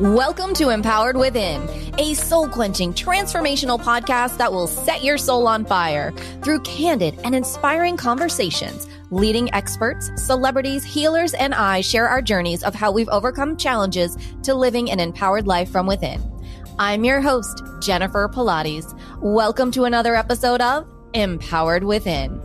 Welcome to Empowered Within, a soul-quenching, transformational podcast that will set your soul on fire through candid and inspiring conversations. Leading experts, celebrities, healers, and I share our journeys of how we've overcome challenges to living an empowered life from within. I'm your host, Jennifer Pilates. Welcome to another episode of Empowered Within.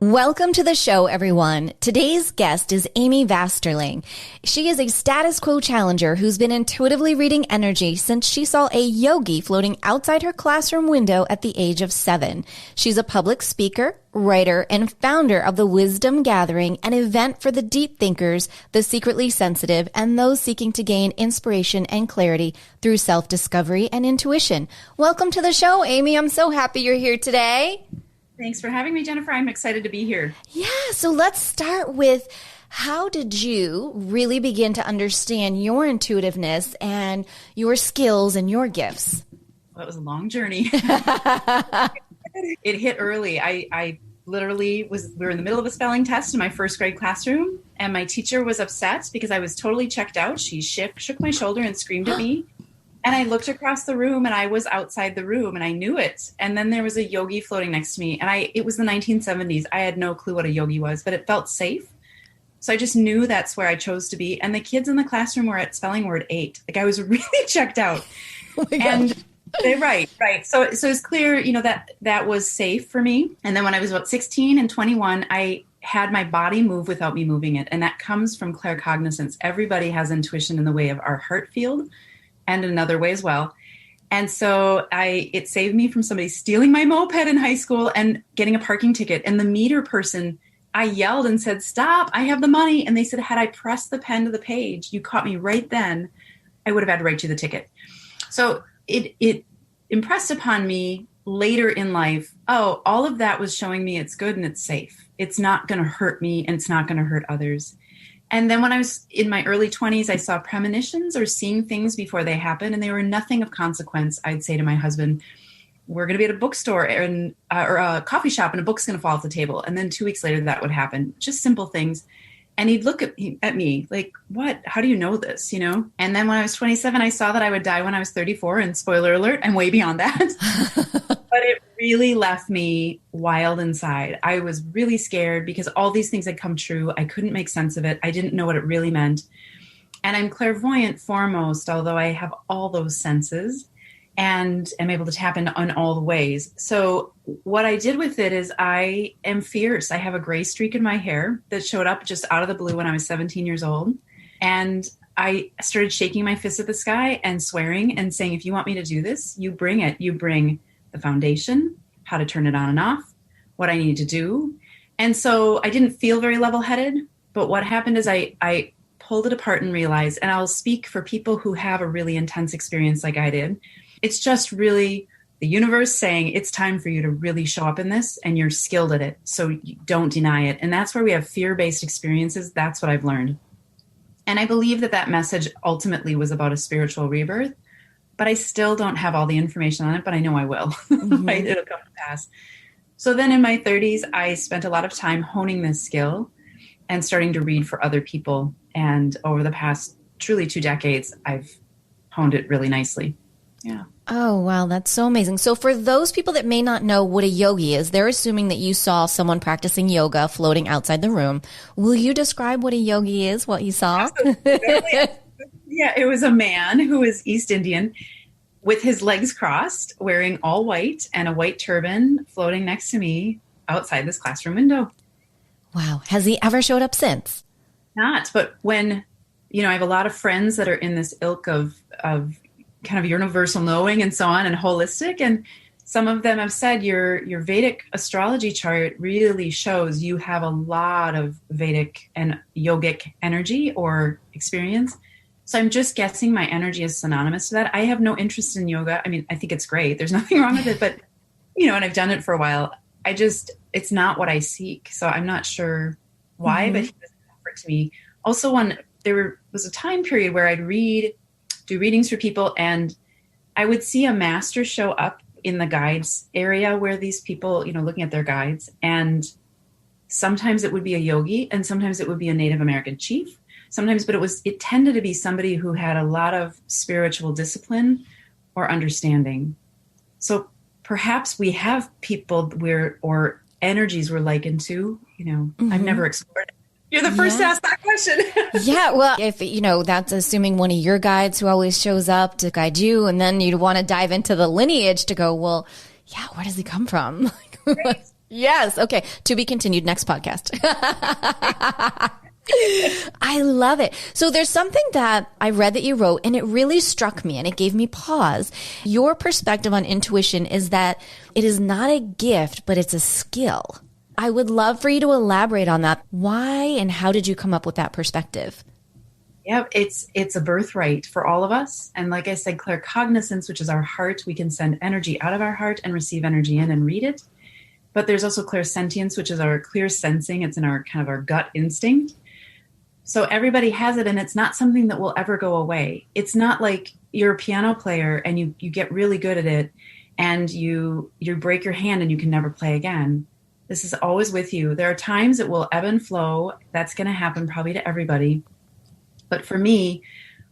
Welcome to the show, everyone. Today's guest is Amy Vasterling. She is a status quo challenger who's been intuitively reading energy since she saw a yogi floating outside her classroom window at the age of 7. She's a public speaker, writer, and founder of the Wisdom Gathering, an event for the deep thinkers, the secretly sensitive, and those seeking to gain inspiration and clarity through self-discovery and intuition. Welcome to the show, Amy. I'm so happy you're here today. Thanks for having me, Jennifer. I'm excited to be here. Yeah, so let's start with, how did you really begin to understand your intuitiveness and your skills and your gifts? Well, it was a long journey. It hit early. I literally we were in the middle of a spelling test in my first grade classroom, and my teacher was upset because I was totally checked out. She shook my shoulder and screamed at me. And I looked across the room and I was outside the room and I knew it. And then there was a yogi floating next to me. And it was the 1970s. I had no clue what a yogi was, but it felt safe. So I just knew that's where I chose to be. And the kids in the classroom were at spelling word 8. Like, I was really checked out. Oh my and gosh. Right. So it's clear, that was safe for me. And then when I was about 16 and 21, I had my body move without me moving it. And that comes from claircognizance. Everybody has intuition in the way of our heart field, and another way as well. And so it saved me from somebody stealing my moped in high school and getting a parking ticket. And the meter person, I yelled and said, "Stop, I have the money." And they said, "Had I pressed the pen to the page, you caught me right then, I would have had to write you the ticket." So it impressed upon me later in life, all of that was showing me it's good and it's safe. It's not going to hurt me and it's not going to hurt others. And then when I was in my early 20s, I saw premonitions, or seeing things before they happen, and they were nothing of consequence. I'd say to my husband, "We're going to be at a bookstore or a coffee shop, and a book's going to fall off the table." And then 2 weeks later, that would happen. Just simple things. And he'd look at me like, "What? How do you know this?" And then when I was 27, I saw that I would die when I was 34. And spoiler alert, I'm way beyond that. But it really left me wild inside. I was really scared because all these things had come true. I couldn't make sense of it. I didn't know what it really meant. And I'm clairvoyant foremost, although I have all those senses and am able to tap into on all the ways. So what I did with it is, I am fierce. I have a gray streak in my hair that showed up just out of the blue when I was 17 years old. And I started shaking my fist at the sky and swearing and saying, "If you want me to do this, you bring it. You bring the foundation, how to turn it on and off, what I need to do." And so I didn't feel very level-headed, but what happened is I pulled it apart and realized, and I'll speak for people who have a really intense experience like I did, it's just really the universe saying, it's time for you to really show up in this, and you're skilled at it, so you don't deny it. And that's where we have fear-based experiences. That's what I've learned. And I believe that message ultimately was about a spiritual rebirth. But I still don't have all the information on it, but I know I will. Mm-hmm. Right? It'll come to pass. So then in my 30s, I spent a lot of time honing this skill and starting to read for other people. And over the past truly 2 decades, I've honed it really nicely. Yeah. Oh, wow. That's so amazing. So for those people that may not know what a yogi is, they're assuming that you saw someone practicing yoga floating outside the room. Will you describe what a yogi is, what you saw? Yeah, it was a man who was East Indian with his legs crossed, wearing all white and a white turban, floating next to me outside this classroom window. Wow. Has he ever showed up since? Not, but when, I have a lot of friends that are in this ilk of kind of universal knowing and so on, and holistic. And some of them have said your Vedic astrology chart really shows you have a lot of Vedic and yogic energy or experience. So I'm just guessing my energy is synonymous to that. I have no interest in yoga. I mean, I think it's great. There's nothing wrong with it, but, and I've done it for a while. It's not what I seek. So I'm not sure why, but he was an effort to me. Also, there was a time period where I'd do readings for people, and I would see a master show up in the guides area where these people, looking at their guides. And Sometimes it would be a yogi, and sometimes it would be a Native American chief. Sometimes, but it tended to be somebody who had a lot of spiritual discipline or understanding. So perhaps we have people or energies we're likened to, I've never explored it. You're the first to ask that question. Yeah. Well, if, that's assuming one of your guides who always shows up to guide you, and then you'd want to dive into the lineage to go, well, yeah, where does he come from? Right. Yes. Okay. To be continued next podcast. I love it. So there's something that I read that you wrote, and it really struck me and it gave me pause. Your perspective on intuition is that it is not a gift, but it's a skill. I would love for you to elaborate on that. Why and how did you come up with that perspective? Yeah, it's a birthright for all of us. And like I said, claircognizance, which is our heart, we can send energy out of our heart and receive energy in and read it. But there's also clairsentience, which is our clear sensing. It's in our kind of our gut instinct. So everybody has it, and it's not something that will ever go away. It's not like you're a piano player and you get really good at it and you break your hand and you can never play again. This is always with you. There are times it will ebb and flow. That's going to happen probably to everybody. But for me,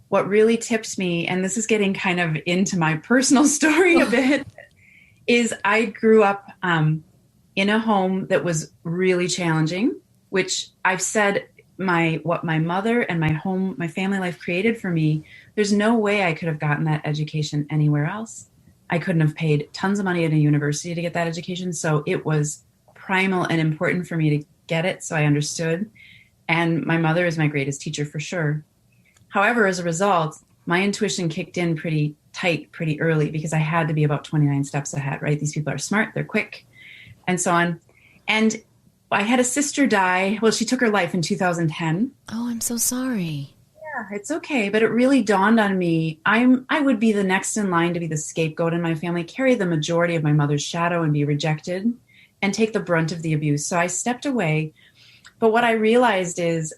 what really tipped me, and this is getting kind of into my personal story a bit, is I grew up in a home that was really challenging, which I've said what my mother and my family life created for me, there's no way I could have gotten that education anywhere else. I couldn't have paid tons of money at a university to get that education. So it was primal and important for me to get it. So I understood. And my mother is my greatest teacher for sure. However, as a result, my intuition kicked in pretty tight, pretty early, because I had to be about 29 steps ahead, right? These people are smart, they're quick, and so on. And I had a sister die. Well, she took her life in 2010. Oh, I'm so sorry. Yeah, it's okay. But it really dawned on me, I would be the next in line to be the scapegoat in my family, carry the majority of my mother's shadow and be rejected and take the brunt of the abuse. So I stepped away. But what I realized is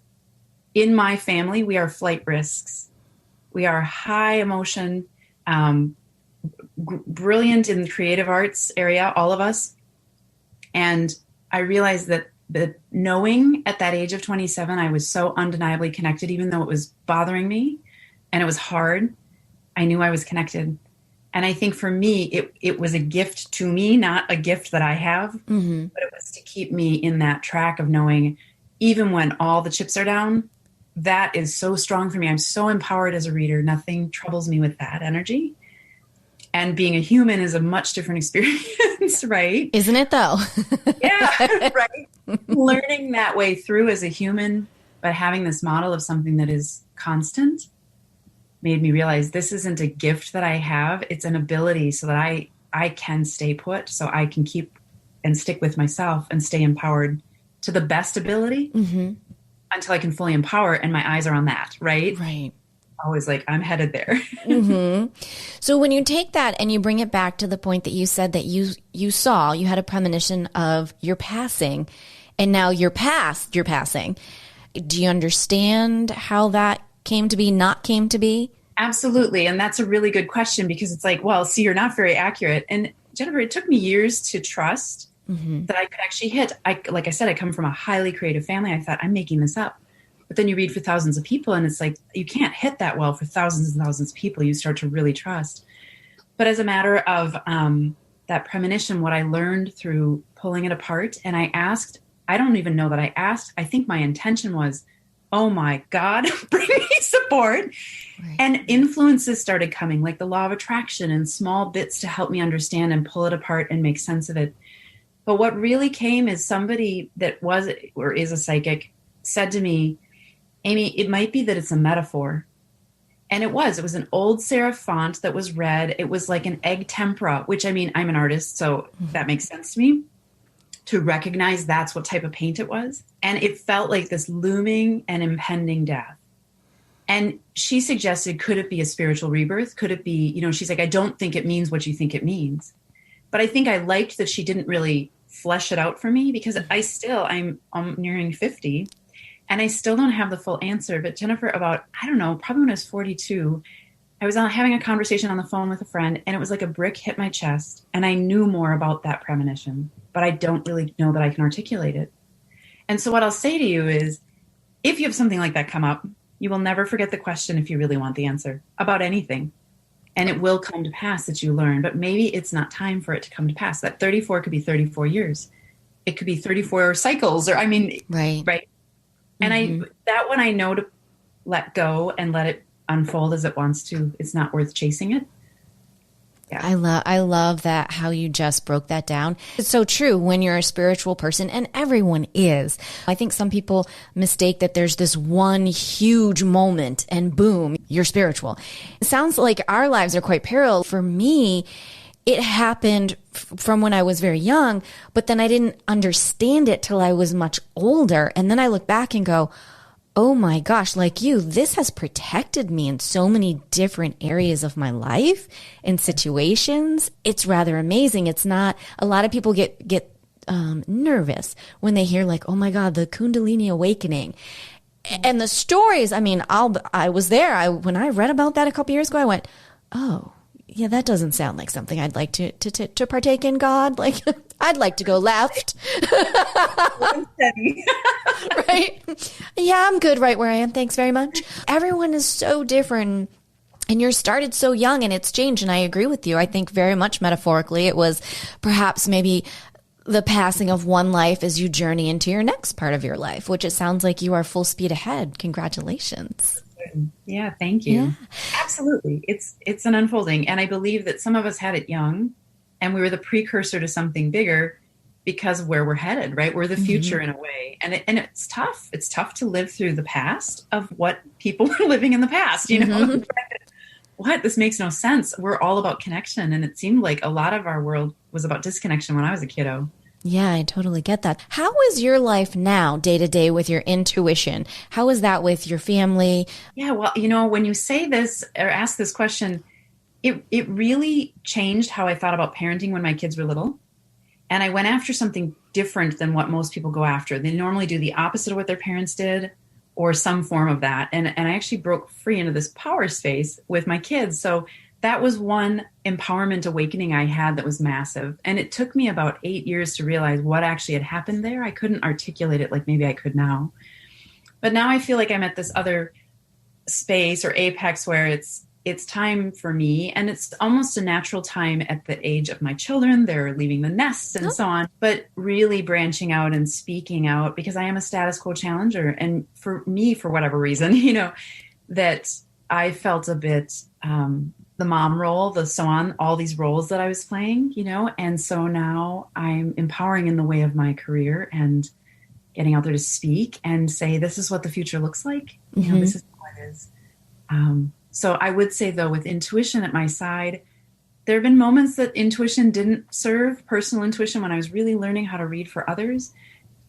in my family, we are flight risks. We are high emotion, brilliant in the creative arts area, all of us. And I realized that knowing at that age of 27, I was so undeniably connected, even though it was bothering me and it was hard, I knew I was connected. And I think for me, it was a gift to me, not a gift that I have, but it was to keep me in that track of knowing, even when all the chips are down, that is so strong for me. I'm so empowered as a reader. Nothing troubles me with that energy. And being a human is a much different experience, right? Isn't it though? Yeah, right. Learning that way through as a human, but having this model of something that is constant made me realize this isn't a gift that I have. It's an ability so that I can stay put, so I can keep and stick with myself and stay empowered to the best ability until I can fully empower. And my eyes are on that, right? Right. Always like, I'm headed there. So when you take that and you bring it back to the point that you said that you had a premonition of your passing, and now you're past your passing. Do you understand how that came to be, not came to be? Absolutely. And that's a really good question, because it's like, well, see, you're not very accurate. And Jennifer, it took me years to trust that I could actually hit. Like I said, I come from a highly creative family. I thought, I'm making this up. But then you read for thousands of people and it's like, you can't hit that well for thousands and thousands of people. You start to really trust. But as a matter of that premonition, what I learned through pulling it apart, and I don't even know that I asked. I think my intention was, oh my God, bring me support. Right. And influences started coming, like the law of attraction and small bits to help me understand and pull it apart and make sense of it. But what really came is somebody that was or is a psychic said to me, Amy, it might be that it's a metaphor. And it was an old serif font that was red. It was like an egg tempera, which, I mean, I'm an artist, so that makes sense to me to recognize that's what type of paint it was. And it felt like this looming and impending death. And she suggested, could it be a spiritual rebirth? Could it be, she's like, I don't think it means what you think it means. But I think I liked that she didn't really flesh it out for me, because I'm nearing 50. And I still don't have the full answer. But Jennifer, about, I don't know, probably when I was 42, I was having a conversation on the phone with a friend, and it was like a brick hit my chest. And I knew more about that premonition, but I don't really know that I can articulate it. And so what I'll say to you is, if you have something like that come up, you will never forget the question if you really want the answer about anything. And it will come to pass that you learn, but maybe it's not time for it to come to pass. That 34 could be 34 years. It could be 34 cycles, or right. And that one I know to let go and let it unfold as it wants to. It's not worth chasing it. Yeah. I love that, how you just broke that down. It's so true when you're a spiritual person, and everyone is. I think some people mistake that there's this one huge moment and boom, you're spiritual. It sounds like our lives are quite parallel. For me, it happened from when I was very young, but then I didn't understand it till I was much older. And then I look back and go, oh my gosh, like you, this has protected me in so many different areas of my life and situations. It's rather amazing. It's not, a lot of people get nervous when they hear like, oh my God, the Kundalini awakening. And the stories, I mean, I was there. When I read about that a couple years ago, I went, oh, yeah, that doesn't sound like something I'd like to partake in, God. Like, I'd like to go left. Right? Yeah, I'm good right where I am. Thanks very much. Everyone is so different. And you're started so young, and it's changed. And I agree with you. I think very much metaphorically, it was perhaps maybe the passing of one life as you journey into your next part of your life, which it sounds like you are full speed ahead. Congratulations. Yeah, thank you. Yeah. Absolutely. It's an unfolding. And I believe that some of us had it young, and we were the precursor to something bigger because of where we're headed, right? We're the future in a way. And it's tough. It's tough to live through the past of what people were living in the past, you know? What? This makes no sense. We're all about connection. And it seemed like a lot of our world was about disconnection when I was a kiddo. Yeah, I totally get that. How is your life now, day to day, with your intuition? How is that with your family? Yeah, well, you know, when you say this or ask this question, it really changed how I thought about parenting when my kids were little. And I went after something different than what most people go after. They normally do the opposite of what their parents did, or some form of that. And I actually broke free into this power space with my kids. So that was one empowerment awakening I had that was massive. And it took me about 8 years to realize what actually had happened there. I couldn't articulate it like maybe I could now. But now I feel like I'm at this other space or apex where it's time for me. And it's almost a natural time at the age of my children. They're leaving the nest and so on, but really branching out and speaking out, because I am a status quo challenger. And for me, for whatever reason, you know, that I felt a bit, the mom role, the so on, all these roles that I was playing, you know, and so now I'm empowering in the way of my career and getting out there to speak and say, this is what the future looks like. You know, this is how it is. So I would say, though, with intuition at my side, there have been moments that intuition didn't serve, personal intuition, when I was really learning how to read for others.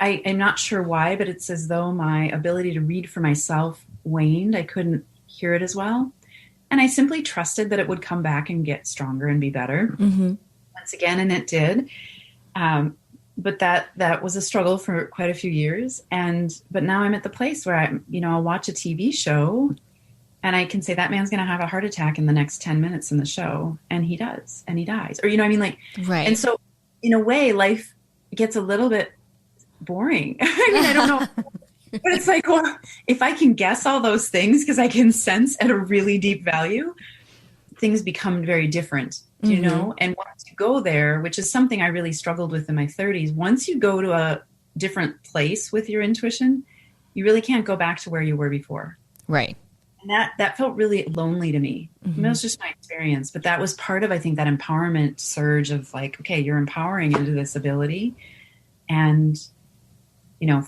I am not sure why, but it's as though my ability to read for myself waned. I couldn't hear it as well. And I simply trusted that it would come back and get stronger and be better once again. And it did. But that was a struggle for quite a few years. But now I'm at the place where I'll watch a TV show and I can say that man's going to have a heart attack in the next 10 minutes in the show. And he does, and he dies. Or, right. And so in a way, life gets a little bit boring. I don't know. But it's like, well, if I can guess all those things because I can sense at a really deep value, things become very different, you know? And once you go there, which is something I really struggled with in my 30s, once you go to a different place with your intuition, you really can't go back to where you were before. Right. And that felt really lonely to me. I mean, it was just my experience. But that was part of, I think, that empowerment surge of like, okay, you're empowering into this ability. And,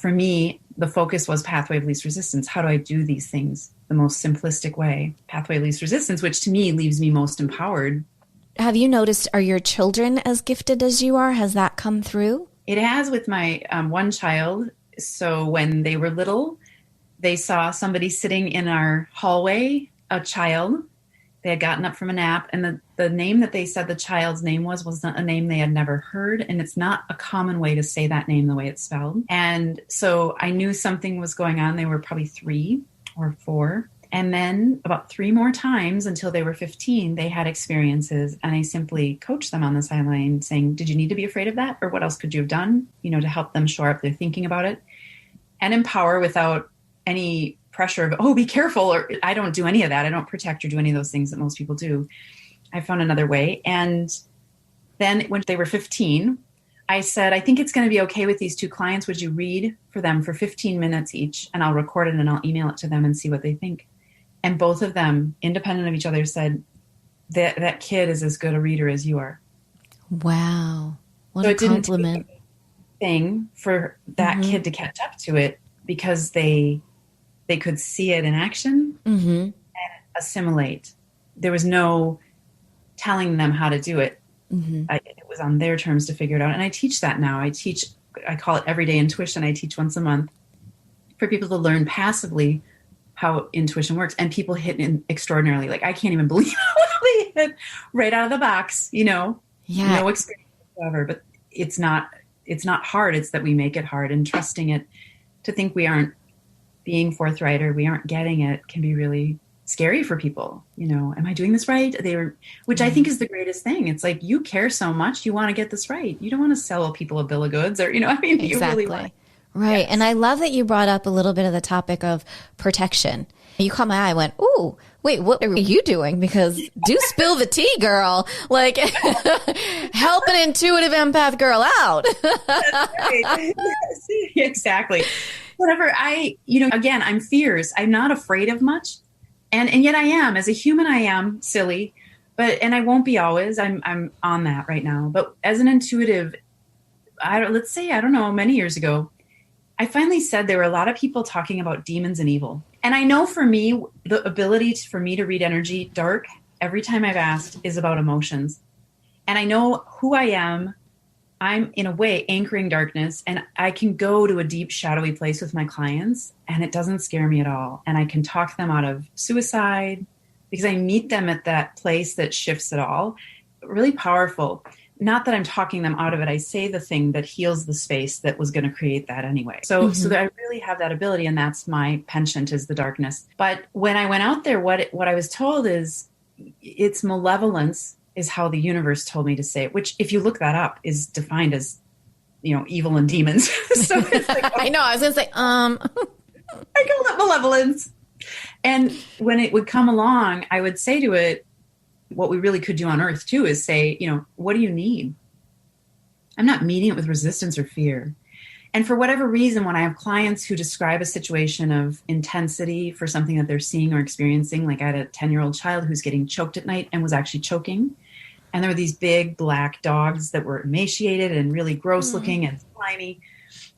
for me, the focus was pathway of least resistance. How do I do these things the most simplistic way? Pathway of least resistance, which to me leaves me most empowered. Have you noticed, are your children as gifted as you are? Has that come through? It has with my one child. So when they were little, they saw somebody sitting in our hallway, a child. They had gotten up from a nap, and the name that they said the child's name was not a name they had never heard, and it's not a common way to say that name the way it's spelled. And so I knew something was going on. They were probably 3 or 4. And then about 3 more times until they were 15, they had experiences, and I simply coached them on the sideline saying, did you need to be afraid of that? Or what else could you have done, to help them shore up their thinking about it? and empower without any pressure of, oh, be careful. Or I don't do any of that. I don't protect or do any of those things that most people do. I found another way. And then when they were 15, I said, I think it's going to be okay with these two clients. Would you read for them for 15 minutes each? And I'll record it and I'll email it to them and see what they think. And both of them, independent of each other, said that kid is as good a reader as you are. Wow. What a compliment. Thing for that kid to catch up to it because they could see it in action and assimilate. There was no telling them how to do it. It was on their terms to figure it out. And I teach that now. I call it everyday intuition. I teach once a month for people to learn passively how intuition works. And people hit in extraordinarily. Like, I can't even believe how they hit right out of the box, no experience whatsoever. But it's not hard. It's that we make it hard, and trusting it to think we aren't being forthright or we aren't getting it can be really scary for people. Am I doing this right? Which I think is the greatest thing. It's like, you care so much, you want to get this right. You don't want to sell people a bill of goods or, Exactly. You really want. Right. Yes. And I love that you brought up a little bit of the topic of protection. You caught my eye. I went, ooh, wait, what are you doing? Because do spill the tea, girl. Like, help an intuitive empath girl out. That's right. Yes, exactly. Whatever again, I'm fierce. I'm not afraid of much. And yet I am. As a human, I am silly, and I won't be always. I'm on that right now. But as an intuitive, let's say, I don't know, many years ago, I finally said there were a lot of people talking about demons and evil. And I know for me, the ability for me to read energy dark, every time I've asked, is about emotions. And I know who I am. I'm, in a way, anchoring darkness, and I can go to a deep, shadowy place with my clients, and it doesn't scare me at all. And I can talk them out of suicide because I meet them at that place that shifts it all. Really powerful. Not that I'm talking them out of it. I say the thing that heals the space that was going to create that anyway. So that I really have that ability, and that's my penchant, is the darkness. But when I went out there, what I was told is it's malevolence is how the universe told me to say it, which, if you look that up, is defined as, evil and demons. So it's like, I know. I was going to say, I call it malevolence. And when it would come along, I would say to it, what we really could do on earth too is say, what do you need? I'm not meeting it with resistance or fear. And for whatever reason, when I have clients who describe a situation of intensity for something that they're seeing or experiencing, like I had a 10-year-old child who's getting choked at night and was actually choking. And there were these big black dogs that were emaciated and really gross looking and slimy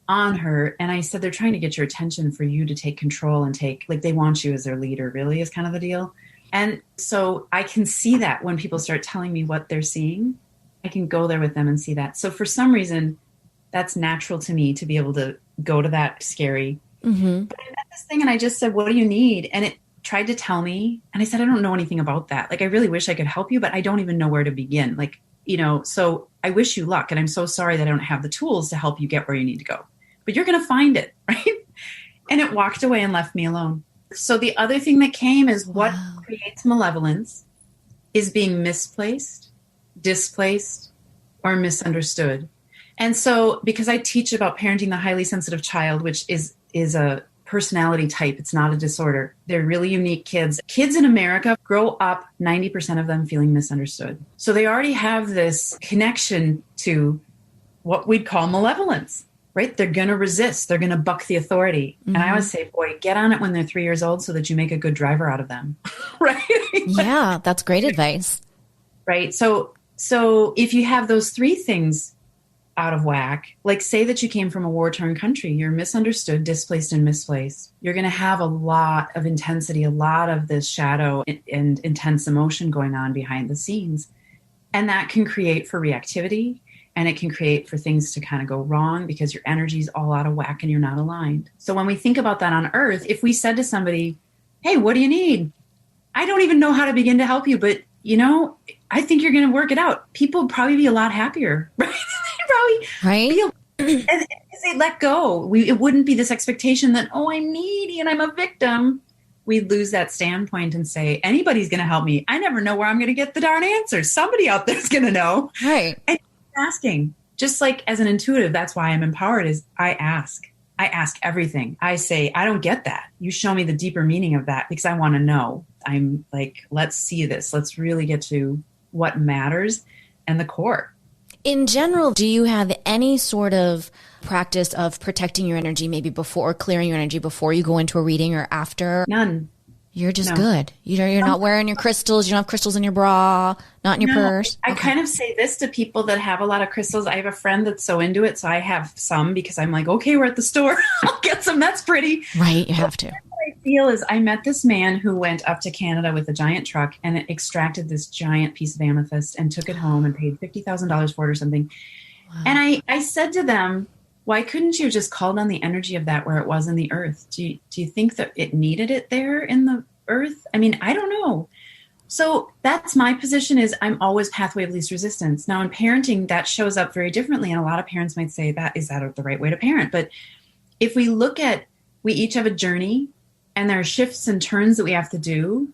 on her. And I said, they're trying to get your attention for you to take control and they want you as their leader, really, is kind of the deal. And so I can see that when people start telling me what they're seeing, I can go there with them and see that. So for some reason, that's natural to me to be able to go to that scary. But I met this thing and I just said, what do you need? And it tried to tell me. And I said, I don't know anything about that. Like, I really wish I could help you, but I don't even know where to begin. So I wish you luck. And I'm so sorry that I don't have the tools to help you get where you need to go. But you're going to find it, right? And it walked away and left me alone. So the other thing that came is what creates malevolence is being misplaced, displaced, or misunderstood. And so, because I teach about parenting the highly sensitive child, which is a personality type, it's not a disorder. They're really unique kids. Kids in America grow up, 90% of them feeling misunderstood. So they already have this connection to what we'd call malevolence. Right? They're going to resist. They're going to buck the authority. And I always say, boy, get on it when they're 3 years old so that you make a good driver out of them. Right? Yeah, that's great advice. Right. So if you have those three things out of whack, like say that you came from a war-torn country, you're misunderstood, displaced, and misplaced. You're going to have a lot of intensity, a lot of this shadow and intense emotion going on behind the scenes. And that can create for reactivity. And it can create for things to kind of go wrong because your energy's all out of whack and you're not aligned. So when we think about that on Earth, if we said to somebody, hey, what do you need? I don't even know how to begin to help you, but I think you're going to work it out. People would probably be a lot happier, right? Right. As they let go. It wouldn't be this expectation that, oh, I'm needy and I'm a victim. We'd lose that standpoint and say, anybody's going to help me. I never know where I'm going to get the darn answers. Somebody out there's going to know. Right. And asking, just like as an intuitive, that's why I'm empowered, is I ask. I ask everything. I say, I don't get that. You show me the deeper meaning of that because I want to know. I'm like, let's see this. Let's really get to what matters and the core. In general, do you have any sort of practice of protecting your energy, maybe before, clearing your energy before you go into a reading or after? None. You're just good. You're not wearing your crystals. You don't have crystals in your bra, not in your purse. I kind of say this to people that have a lot of crystals. I have a friend that's so into it. So I have some because I'm like, okay, we're at the store. I'll get some. That's pretty. Right. You have to. What I feel is I met this man who went up to Canada with a giant truck and extracted this giant piece of amethyst and took it home and paid $50,000 for it or something. Wow. And I said to them, why couldn't you just call down the energy of that where it was in the earth? Do you think that it needed it there in the earth? I mean, I don't know. So that's my position is I'm always pathway of least resistance. Now in parenting, that shows up very differently. And a lot of parents might say is that the right way to parent? But if we look at, we each have a journey and there are shifts and turns that we have to do.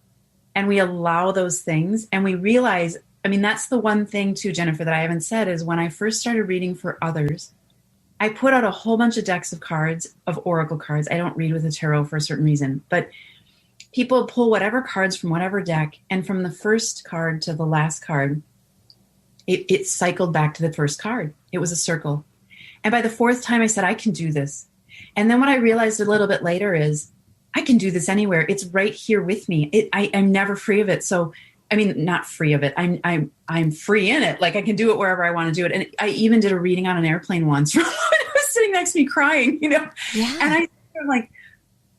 And we allow those things and we realize, I mean, that's the one thing too, Jennifer, that I haven't said is when I first started reading for others, I put out a whole bunch of decks of cards, of oracle cards. I don't read with a tarot for a certain reason, but people pull whatever cards from whatever deck. And from the first card to the last card, it cycled back to the first card. It was a circle. And by the fourth time I said, I can do this. And then what I realized a little bit later is I can do this anywhere. It's right here with me. I'm never free of it. So, I mean, not free of it. I'm free in it. Like I can do it wherever I want to do it. And I even did a reading on an airplane once from someone who was sitting next to me crying, Yeah. And I'm like,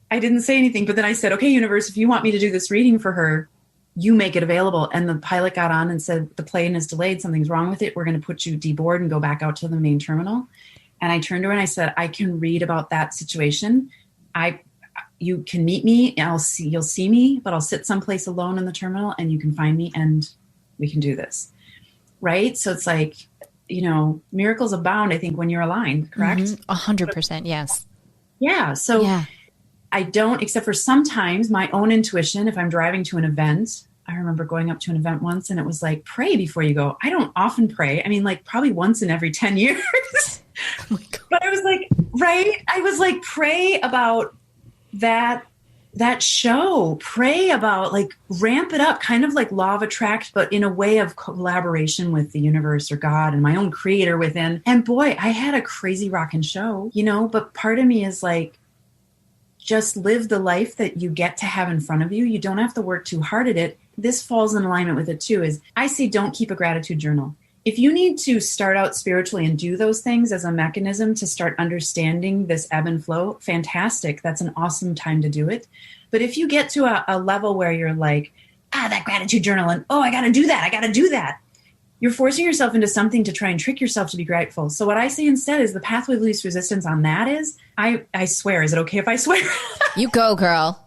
I didn't say anything, but then I said, okay, universe, if you want me to do this reading for her, you make it available. And the pilot got on and said, the plane is delayed. Something's wrong with it. We're going to put you deboard and go back out to the main terminal. And I turned to her and I said, I can read about that situation. You can meet me and you'll see me, but I'll sit someplace alone in the terminal and you can find me and we can do this. Right. So it's like, miracles abound, I think, when you're aligned, correct? 100%. Yes. Yeah. So I don't, except for sometimes my own intuition, if I'm driving to an event, I remember going up to an event once and it was like, pray before you go. I don't often pray. I mean, like probably once in every 10 years. Oh my God. But I was like, right. I was like, pray about that show, pray about, like, ramp it up, kind of like law of attract, but in a way of collaboration with the universe or God and my own creator within. And boy, I had a crazy rockin' show, but part of me is like, just live the life that you get to have in front of you. You don't have to work too hard at it. This falls in alignment with it too, is I say, don't keep a gratitude journal. If you need to start out spiritually and do those things as a mechanism to start understanding this ebb and flow, fantastic. That's an awesome time to do it. But if you get to a level where you're like, that gratitude journal and, I got to do that. You're forcing yourself into something to try and trick yourself to be grateful. So what I say instead is the pathway of least resistance on that is, I swear, is it okay if I swear? You go, girl.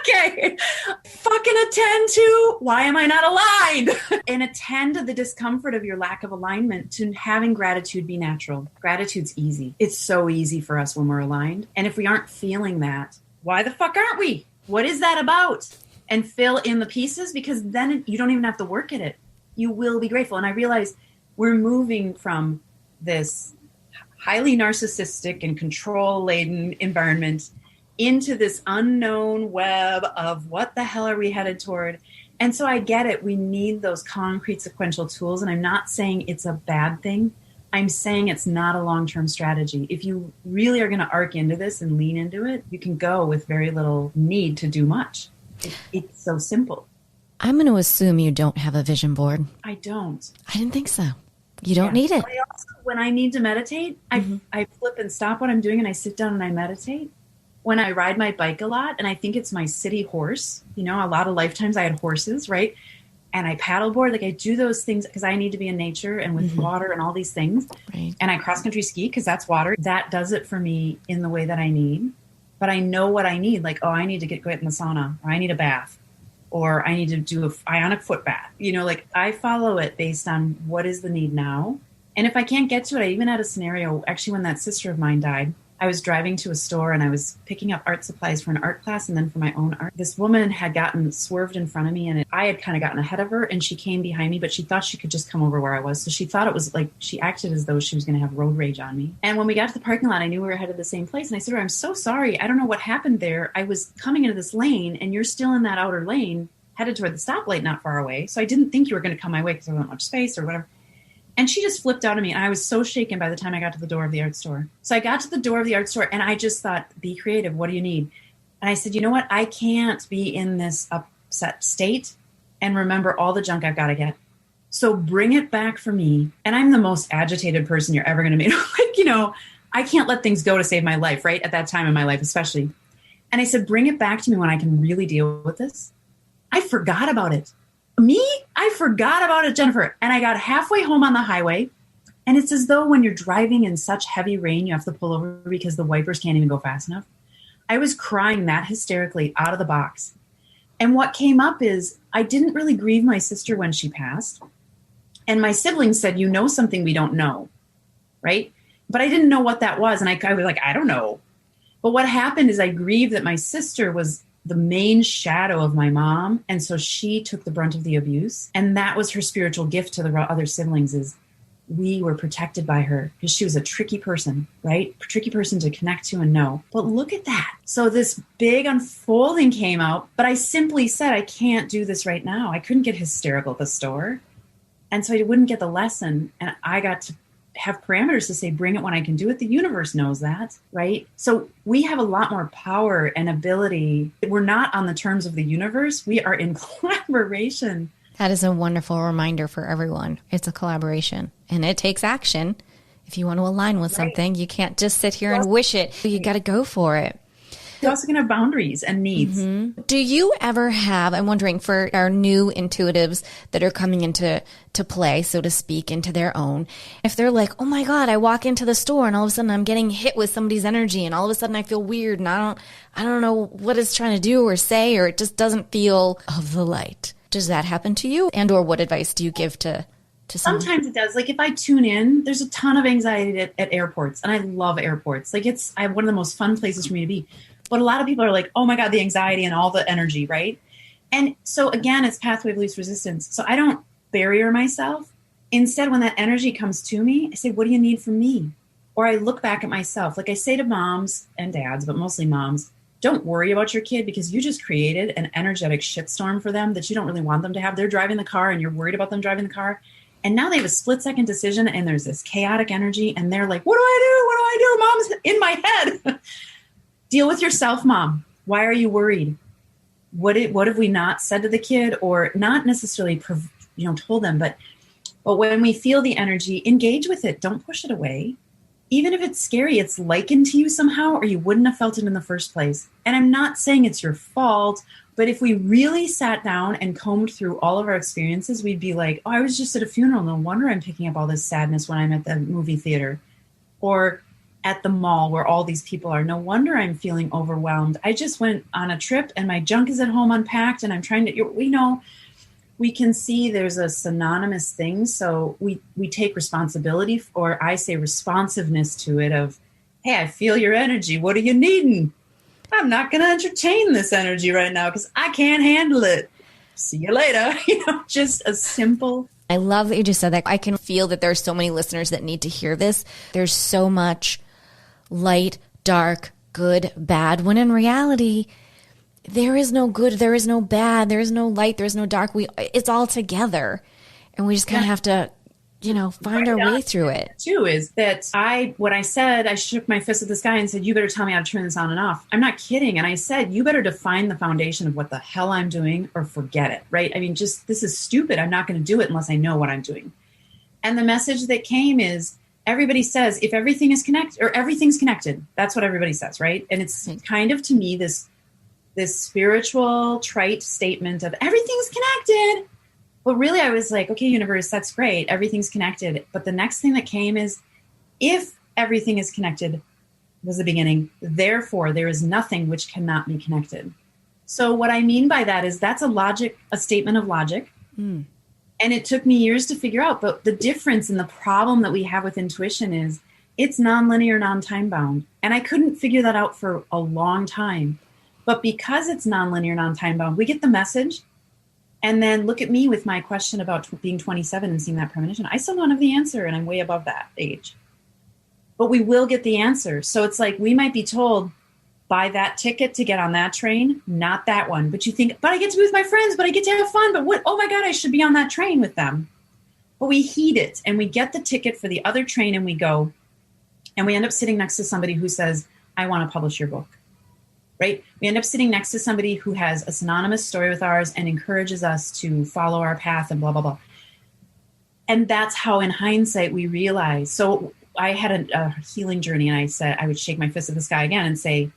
Okay. Fucking attend to why am I not aligned? And attend to the discomfort of your lack of alignment to having gratitude be natural. Gratitude's easy. It's so easy for us when we're aligned. And if we aren't feeling that, why the fuck aren't we? What is that about? And fill in the pieces, because then you don't even have to work at it. You will be grateful. And I realize we're moving from this highly narcissistic and control-laden environment into this unknown web of what the hell are we headed toward? And so I get it. We need those concrete sequential tools. And I'm not saying it's a bad thing. I'm saying it's not a long-term strategy. If you really are going to arc into this and lean into it, you can go with very little need to do much. It's so simple. I'm going to assume you don't have a vision board. I don't. I didn't think so. You don't need it. I also, when I need to meditate, I flip and stop what I'm doing and I sit down and I meditate. When I ride my bike a lot, and I think it's my city horse, a lot of lifetimes I had horses, right? And I paddleboard, like I do those things because I need to be in nature and with water and all these things. Right. And I cross-country ski because that's water. That does it for me in the way that I need. But I know what I need. Like, I need to get in the sauna, or I need a bath, or I need to do an ionic foot bath. Like I follow it based on what is the need now. And if I can't get to it, I even had a scenario, actually, when that sister of mine died, I was driving to a store and I was picking up art supplies for an art class and then for my own art. This woman had gotten swerved in front of me and I had kind of gotten ahead of her and she came behind me, but she thought she could just come over where I was. So she thought it was like, she acted as though she was going to have road rage on me. And when we got to the parking lot, I knew we were headed the same place. And I said to her, I'm so sorry. I don't know what happened there. I was coming into this lane and you're still in that outer lane headed toward the stoplight not far away. So I didn't think you were going to come my way because there wasn't much space or whatever. And she just flipped out at me. And I was so shaken by the time I got to the door of the art store. So I got to the door of the art store and I just thought, be creative. What do you need? And I said, you know what? I can't be in this upset state and remember all the junk I've got to get. So bring it back for me. And I'm the most agitated person you're ever going to meet. I can't let things go to save my life, right? At that time in my life, especially. And I said, bring it back to me when I can really deal with this. I forgot about it. I forgot about it, Jennifer. And I got halfway home on the highway. And it's as though when you're driving in such heavy rain, you have to pull over because the wipers can't even go fast enough. I was crying that hysterically out of the box. And what came up is I didn't really grieve my sister when she passed. And my siblings said, you know something we don't know, right? But I didn't know what that was. And I was like, I don't know. But what happened is I grieved that my sister was the main shadow of my mom. And so she took the brunt of the abuse. And that was her spiritual gift to the other siblings is we were protected by her because she was a tricky person, right? A tricky person to connect to and know. But look at that. So this big unfolding came out, but I simply said, I can't do this right now. I couldn't get hysterical at the store. And so I wouldn't get the lesson. And I got to have parameters to say, bring it when I can do it. The universe knows that, right? So we have a lot more power and ability. We're not on the terms of the universe. We are in collaboration. That is a wonderful reminder for everyone. It's a collaboration and it takes action. If you want to align with something, you can't just sit here and wish it. You got to go for it. You're also going to have boundaries and needs. Mm-hmm. Do you ever have, I'm wondering for our new intuitives that are coming into play, so to speak, into their own, if they're like, oh my God, I walk into the store and all of a sudden I'm getting hit with somebody's energy and all of a sudden I feel weird and I don't know what it's trying to do or say, or it just doesn't feel of the light. Does that happen to you? And or what advice do you give to someone? Sometimes it does. Like if I tune in, there's a ton of anxiety at airports and I love airports. Like I have one of the most fun places for me to be. But a lot of people are like, oh my God, the anxiety and all the energy, right? And so again, it's pathway of least resistance. So I don't barrier myself. Instead, when that energy comes to me, I say, what do you need from me? Or I look back at myself. Like I say to moms and dads, but mostly moms, don't worry about your kid because you just created an energetic shitstorm for them that you don't really want them to have. They're driving the car and you're worried about them driving the car. And now they have a split-second decision and there's this chaotic energy and they're like, what do I do? What do I do? Mom's in my head. Deal with yourself, mom. Why are you worried? What have we not said to the kid or not necessarily told them, but when we feel the energy, engage with it. Don't push it away. Even if it's scary, it's likened to you somehow or you wouldn't have felt it in the first place. And I'm not saying it's your fault, but if we really sat down and combed through all of our experiences, we'd be like, oh, I was just at a funeral. No wonder I'm picking up all this sadness when I'm at the movie theater or at the mall where all these people are. No wonder I'm feeling overwhelmed. I just went on a trip and my junk is at home unpacked and I'm trying to, we can see there's a synonymous thing. So we take responsibility, or I say responsiveness to it of, hey, I feel your energy. What are you needing? I'm not going to entertain this energy right now because I can't handle it. See you later. Just a simple. I love that you just said that. I can feel that there's so many listeners that need to hear this. There's so much light, dark, good, bad, when in reality, there is no good, there is no bad, there is no light, there is no dark. It's all together. And we just kind of have to, find our way through it. Too is that when I said, I shook my fist at the sky and said, you better tell me how to turn this on and off. I'm not kidding. And I said, you better define the foundation of what the hell I'm doing or forget it, right? I mean, this is stupid. I'm not going to do it unless I know what I'm doing. And the message that came is, everybody says, if everything is connected or everything's connected, that's what everybody says, right? And it's kind of, to me, this spiritual trite statement of everything's connected. But really I was like, okay, universe, that's great. Everything's connected. But the next thing that came is, if everything is connected was the beginning, therefore there is nothing which cannot be connected. So what I mean by that is that's a statement of logic. And it took me years to figure out. But the difference and the problem that we have with intuition is It's nonlinear, non-time bound. And I couldn't figure that out for a long time. But because it's nonlinear, non-time bound, we get the message. And then look at me with my question about being 27 and seeing that premonition. I still don't have the answer, and I'm way above that age. But we will get the answer. So it's like we might be told, buy that ticket to get on that train, not that one. But you think, but I get to be with my friends, but I get to have fun. But what? Oh my God, I should be on that train with them. But we heed it, and we get the ticket for the other train, and we go. And we end up sitting next to somebody who says, I want to publish your book, right? We end up sitting next to somebody who has a synonymous story with ours and encourages us to follow our path and blah, blah, blah. And that's how in hindsight we realize. So I had a healing journey, and I said, I would shake my fist at the sky again and say,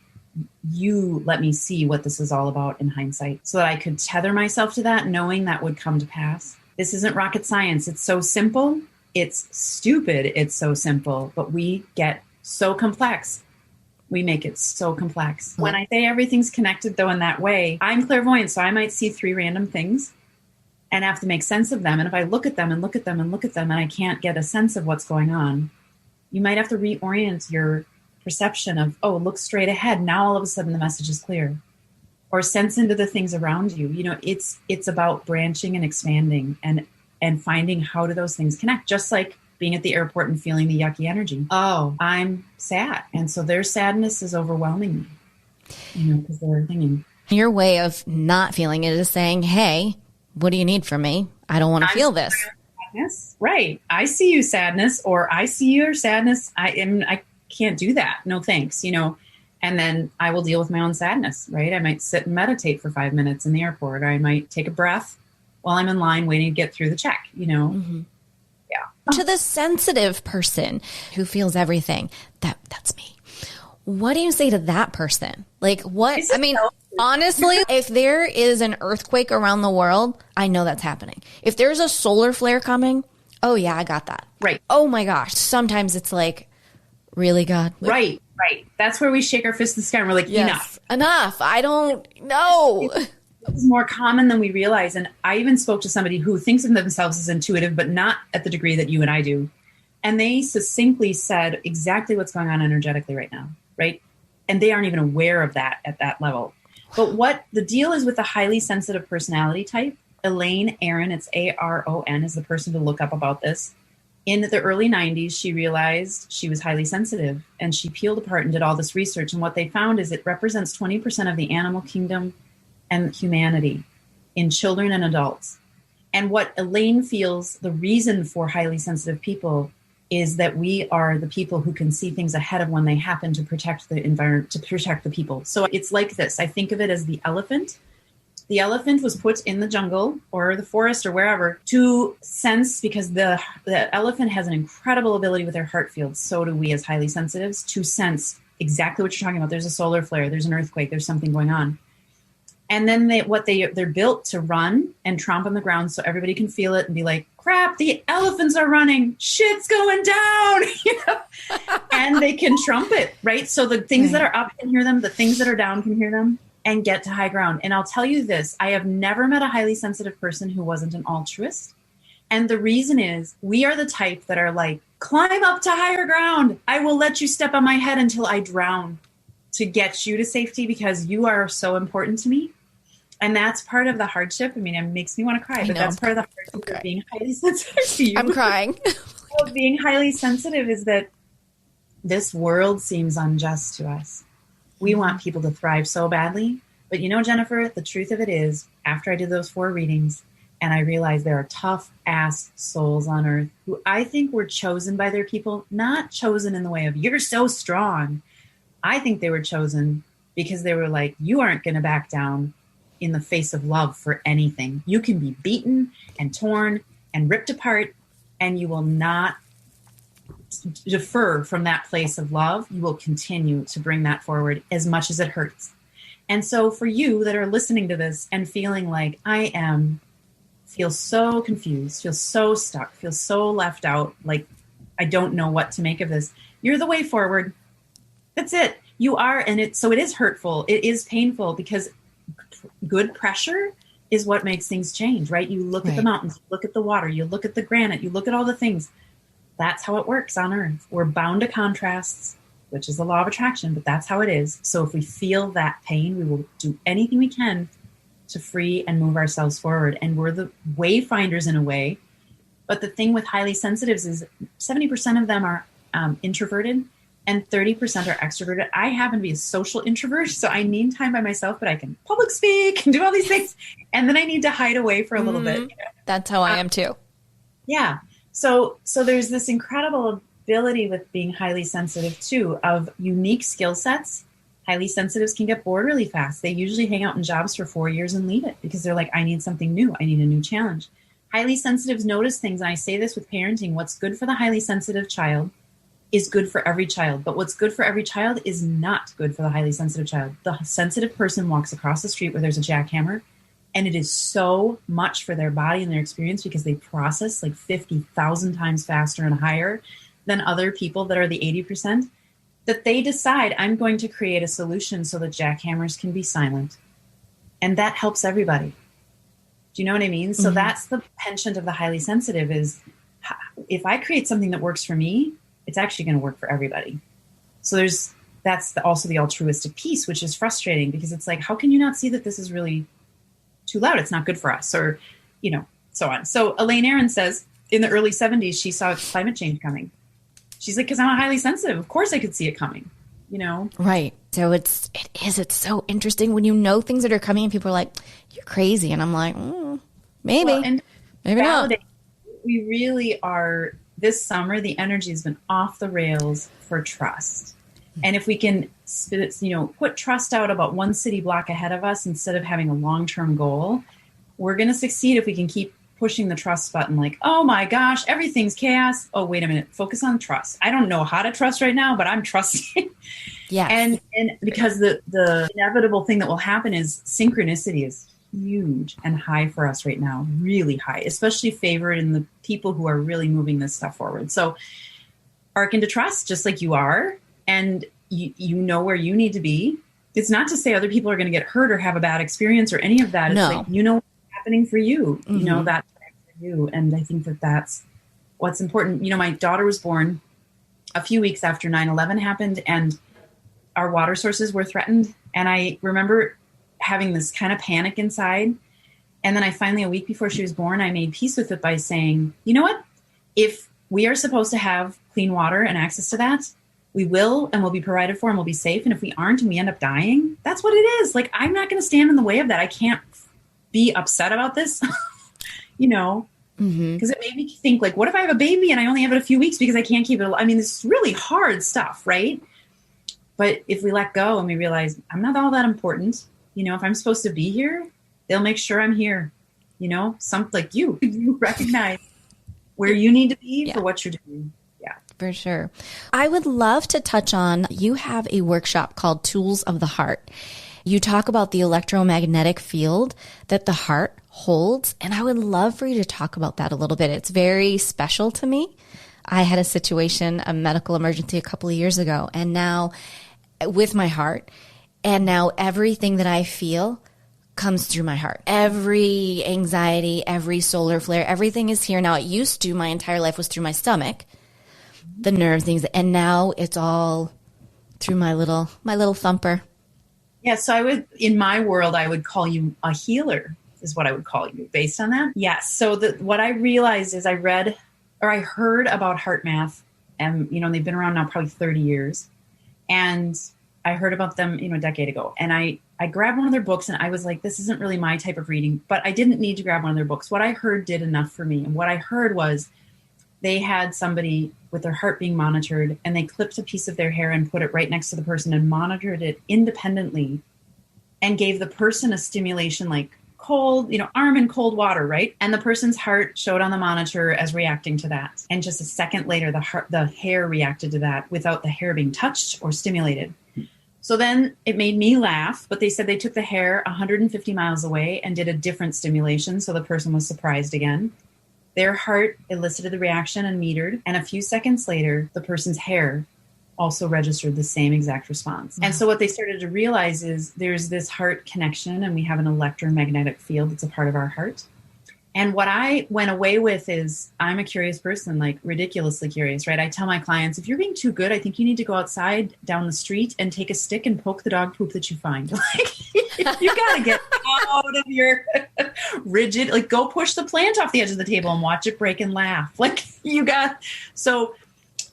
you let me see what this is all about in hindsight, so that I could tether myself to that, knowing that would come to pass. This isn't rocket science. It's so simple. It's stupid. It's so simple, but we get so complex. We make it so complex. When I say everything's connected, though, in that way, I'm clairvoyant, so I might see 3 random things and have to make sense of them. And if I look at them and look at them and look at them and I can't get a sense of what's going on, you might have to reorient your perception of, oh, look straight ahead. Now all of a sudden the message is clear. Or sense into the things around you. You know, it's about branching and expanding and finding how do those things connect. Just like being at the airport and feeling the yucky energy. Oh, I'm sad. And so their sadness is overwhelming me, you know, because they're thinking. Your way of not feeling it is saying, hey, what do you need from me? I don't want to feel this. Sadness. Right. I see you sadness, or I see your sadness. I can't do that. No, thanks. You know, and then I will deal with my own sadness, right? I might sit and meditate for 5 minutes in the airport. Or I might take a breath while I'm in line waiting to get through the check, you know? Mm-hmm. Yeah. To the sensitive person who feels everything, that's me. What do you say to that person? Like what? I mean, honestly, if there is an earthquake around the world, I know that's happening. If there's a solar flare coming, oh yeah, I got that. Right. Oh my gosh. Sometimes it's like, really, God? Right. That's where we shake our fist in the sky and we're like, yes, enough. I don't know. It's more common than we realize. And I even spoke to somebody who thinks of themselves as intuitive, but not at the degree that you and I do. And they succinctly said exactly what's going on energetically right now, right? And they aren't even aware of that at that level. But what the deal is with the highly sensitive personality type, Elaine Aron, it's Aron, is the person to look up about this. In the early 90s, she realized she was highly sensitive, and she peeled apart and did all this research. And what they found is it represents 20% of the animal kingdom and humanity in children and adults. And what Elaine feels the reason for highly sensitive people is that we are the people who can see things ahead of when they happen to protect the environment, to protect the people. So it's like this. I think of it as the elephant. The elephant was put in the jungle or the forest or wherever to sense, because the elephant has an incredible ability with their heart field. So do we as highly sensitives, to sense exactly what you're talking about. There's a solar flare, there's an earthquake, there's something going on. And then they're built to run and tromp on the ground so everybody can feel it and be like, crap, the elephants are running, shit's going down, you know? And they can trumpet, right? So the things that are up can hear them, the things that are down can hear them and get to high ground. And I'll tell you this, I have never met a highly sensitive person who wasn't an altruist. And the reason is we are the type that are like, climb up to higher ground. I will let you step on my head until I drown to get you to safety because you are so important to me. And that's part of the hardship. I mean, it makes me want to cry, but that's part of the hardship of being highly sensitive to you. I'm crying. Being highly sensitive is that this world seems unjust to us. We want people to thrive so badly. But you know, Jennifer, the truth of it is, after I did those 4 readings and I realized there are tough ass souls on earth who I think were chosen by their people, not chosen in the way of you're so strong. I think they were chosen because they were like, you aren't going to back down in the face of love for anything. You can be beaten and torn and ripped apart, and you will not defer from that place of love. You will continue to bring that forward as much as it hurts. And so for you that are listening to this and feeling like feel so confused, feel so stuck, feel so left out, like I don't know what to make of this, you're the way forward. That's it. You are. And it is hurtful. It is painful because good pressure is what makes things change, right? You look at the mountains, you look at the water, you look at the granite, you look at all the things. That's how it works on Earth. We're bound to contrasts, which is the law of attraction, but that's how it is. So if we feel that pain, we will do anything we can to free and move ourselves forward. And we're the wayfinders in a way. But the thing with highly sensitives is 70% of them are introverted and 30% are extroverted. I happen to be a social introvert, so I need time by myself, but I can public speak and do all these things. And then I need to hide away for a little bit. You know? That's how I am too. Yeah. So there's this incredible ability with being highly sensitive too, of unique skill sets. Highly sensitives can get bored really fast. They usually hang out in jobs for 4 years and leave it because they're like, I need something new. I need a new challenge. Highly sensitives notice things. And I say this with parenting. What's good for the highly sensitive child is good for every child. But what's good for every child is not good for the highly sensitive child. The sensitive person walks across the street where there's a jackhammer, and it is so much for their body and their experience because they process like 50,000 times faster and higher than other people that are the 80%, that they decide, I'm going to create a solution so that jackhammers can be silent. And that helps everybody. Do you know what I mean? So that's the penchant of the highly sensitive is, if I create something that works for me, it's actually going to work for everybody. So that's also the altruistic piece, which is frustrating because it's like, how can you not see that this is really too loud? It's not good for us, or, you know, so on. So Elaine Aron says in the early 70s, she saw climate change coming. She's like, because I'm highly sensitive. Of course I could see it coming, you know? Right. So it's so interesting when you know things that are coming and people are like, you're crazy. And I'm like, maybe, well, and maybe not. We really are, this summer, the energy has been off the rails for trust. And if we can, put trust out about one city block ahead of us instead of having a long-term goal, we're going to succeed if we can keep pushing the trust button like, oh my gosh, everything's chaos. Oh, wait a minute. Focus on trust. I don't know how to trust right now, but I'm trusting. Yeah. And because the inevitable thing that will happen is synchronicity is huge and high for us right now, really high, especially favored in the people who are really moving this stuff forward. So hearken to trust just like you are. And you know where you need to be. It's not to say other people are going to get hurt or have a bad experience or any of that. It's like, you know what's happening for you. You know that's for you. And I think that that's what's important. You know, my daughter was born a few weeks after 9/11 happened and our water sources were threatened. And I remember having this kind of panic inside. And then I finally, a week before she was born, I made peace with it by saying, you know what? If we are supposed to have clean water and access to that, we will, and we'll be provided for, and we'll be safe. And if we aren't and we end up dying, that's what it is. Like, I'm not going to stand in the way of that. I can't be upset about this, you know, because it made me think, like, what if I have a baby and I only have it a few weeks because I can't keep it alive? I mean, this is really hard stuff, right? But if we let go and we realize I'm not all that important, you know, if I'm supposed to be here, they'll make sure I'm here, you know, something like you recognize where you need to be for what you're doing. For sure. I would love to touch on, you have a workshop called Tools of the Heart. You talk about the electromagnetic field that the heart holds, and I would love for you to talk about that a little bit. It's very special to me. I had a situation, a medical emergency a couple of years ago, and now with my heart, and now everything that I feel comes through my heart. Every anxiety, every solar flare, everything is here. Now, it used to, my entire life was through my stomach, the nerve things, and now it's all through my little thumper. Yeah, so in my world, I would call you a healer, is what I would call you based on that. Yes. So what I realized is I heard about HeartMath, and, you know, they've been around now probably 30 years. And I heard about them, you know, a decade ago. And I grabbed one of their books and I was like, this isn't really my type of reading, but I didn't need to grab one of their books. What I heard did enough for me. And what I heard was they had somebody with their heart being monitored, and they clipped a piece of their hair and put it right next to the person and monitored it independently and gave the person a stimulation like cold, you know, arm in cold water, right? And the person's heart showed on the monitor as reacting to that. And just a second later, the hair reacted to that without the hair being touched or stimulated. So then it made me laugh, but they said they took the hair 150 miles away and did a different stimulation. So the person was surprised again. Their heart elicited the reaction and metered. And a few seconds later, the person's hair also registered the same exact response. And so what they started to realize is there's this heart connection, and we have an electromagnetic field that's a part of our heart. And what I went away with is I'm a curious person, like ridiculously curious, right? I tell my clients, if you're being too good, I think you need to go outside down the street and take a stick and poke the dog poop that you find. Like, you got to get out of your rigid, like go push the plant off the edge of the table and watch it break and laugh. Like so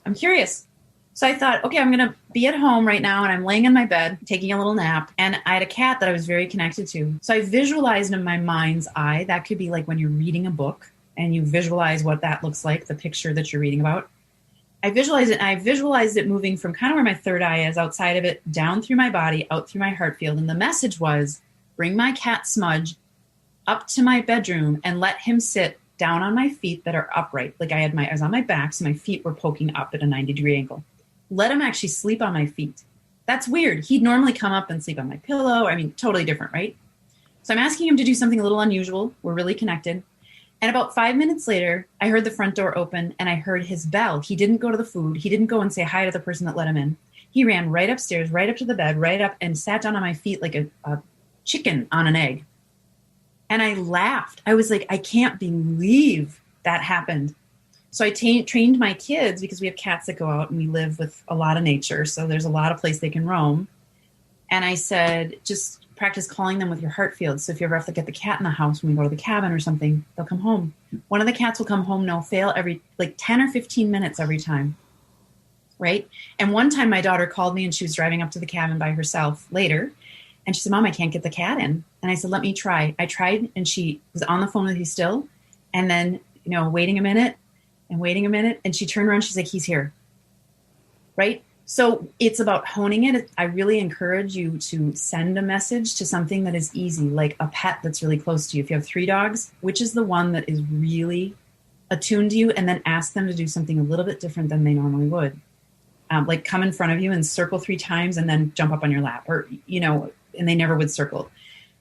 I'm curious. So I thought, okay, I'm going to be at home right now and I'm laying in my bed, taking a little nap. And I had a cat that I was very connected to. So I visualized in my mind's eye, that could be like when you're reading a book and you visualize what that looks like, the picture that you're reading about. I visualized it and I visualized it moving from kind of where my third eye is outside of it, down through my body, out through my heart field. And the message was, bring my cat Smudge up to my bedroom and let him sit down on my feet that are upright. Like I was on my back, so my feet were poking up at a 90-degree angle. Let him actually sleep on my feet. That's weird. He'd normally come up and sleep on my pillow. I mean, totally different, right? So I'm asking him to do something a little unusual. We're really connected. And about 5 minutes later, I heard the front door open and I heard his bell. He didn't go to the food. He didn't go and say hi to the person that let him in. He ran right upstairs, right up to the bed, right up and sat down on my feet like a chicken on an egg. And I laughed. I was like, I can't believe that happened. So I trained my kids, because we have cats that go out and we live with a lot of nature. So there's a lot of place they can roam. And I said, just practice calling them with your heart field. So if you ever have to get the cat in the house when we go to the cabin or something, they'll come home. One of the cats will come home, no fail, every like 10 or 15 minutes every time. Right. And one time my daughter called me and she was driving up to the cabin by herself later. And she said, Mom, I can't get the cat in. And I said, let me try. I tried and she was on the phone with you still. And then, waiting a minute. And she turned around, she's like, he's here. Right? So it's about honing it. I really encourage you to send a message to something that is easy, like a pet that's really close to you. If you have 3 dogs, which is the one that is really attuned to you? And then ask them to do something a little bit different than they normally would. Like come in front of you and circle 3 times and then jump up on your lap, or, and they never would circle.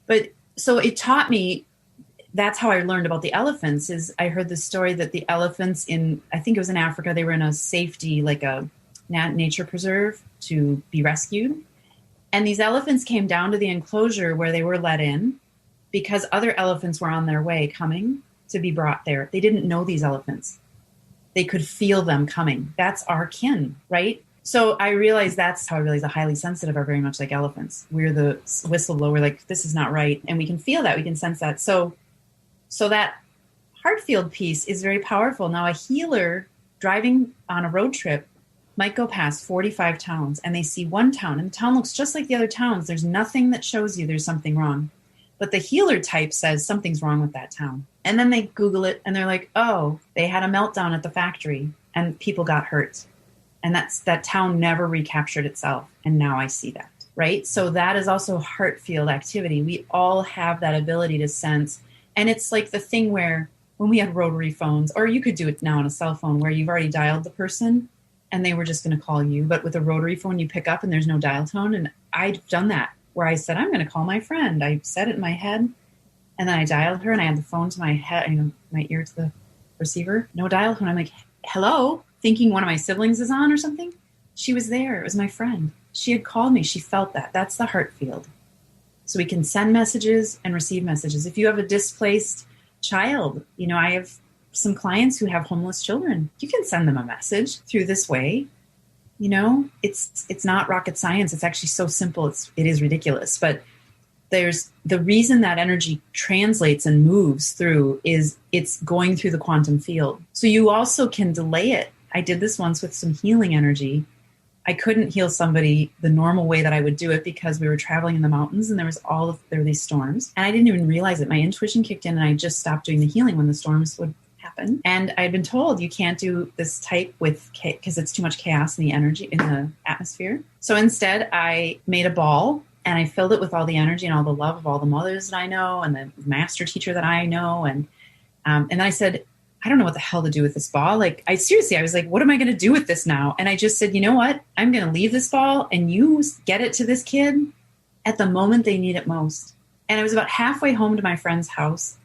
But so it taught me, that's how I learned about the elephants. Is I heard the story that the elephants I think it was in Africa, they were in a safety, like a nature preserve to be rescued. And these elephants came down to the enclosure where they were let in because other elephants were on their way coming to be brought there. They didn't know these elephants. They could feel them coming. That's our kin, right? So I realized that's how I realized the highly sensitive are very much like elephants. We're the whistleblower, like this is not right. And we can feel that, we can sense that. So that heart field piece is very powerful. Now, a healer driving on a road trip might go past 45 towns and they see one town and the town looks just like the other towns. There's nothing that shows you there's something wrong. But the healer type says something's wrong with that town. And then they Google it and they're like, oh, they had a meltdown at the factory and people got hurt. And that town never recaptured itself. And now I see that, right? So that is also heart field activity. We all have that ability to sense. And it's like the thing where when we had rotary phones, or you could do it now on a cell phone where you've already dialed the person and they were just going to call you. But with a rotary phone, you pick up and there's no dial tone. And I've done that where I said, I'm going to call my friend. I said it in my head and then I dialed her and I had the phone to my head, my ear to the receiver, no dial tone. I'm like, hello, thinking one of my siblings is on or something. She was there. It was my friend. She had called me. She felt that. That's the heart field. So we can send messages and receive messages. If you have a displaced child, I have some clients who have homeless children. You can send them a message through this way. It's not rocket science. It's actually so simple. It is ridiculous. But there's the reason that energy translates and moves through is it's going through the quantum field. So you also can delay it. I did this once with some healing energy. I couldn't heal somebody the normal way that I would do it because we were traveling in the mountains and there were these storms. And I didn't even realize it. My intuition kicked in and I just stopped doing the healing when the storms would happen. And I had been told you can't do this type because it's too much chaos in the energy, in the atmosphere. So instead I made a ball and I filled it with all the energy and all the love of all the mothers that I know and the master teacher that I know. And then I said, I don't know what the hell to do with this ball. Like, I was like, what am I going to do with this now? And I just said, you know what? I'm going to leave this ball and you get it to this kid at the moment they need it most. And I was about halfway home to my friend's house.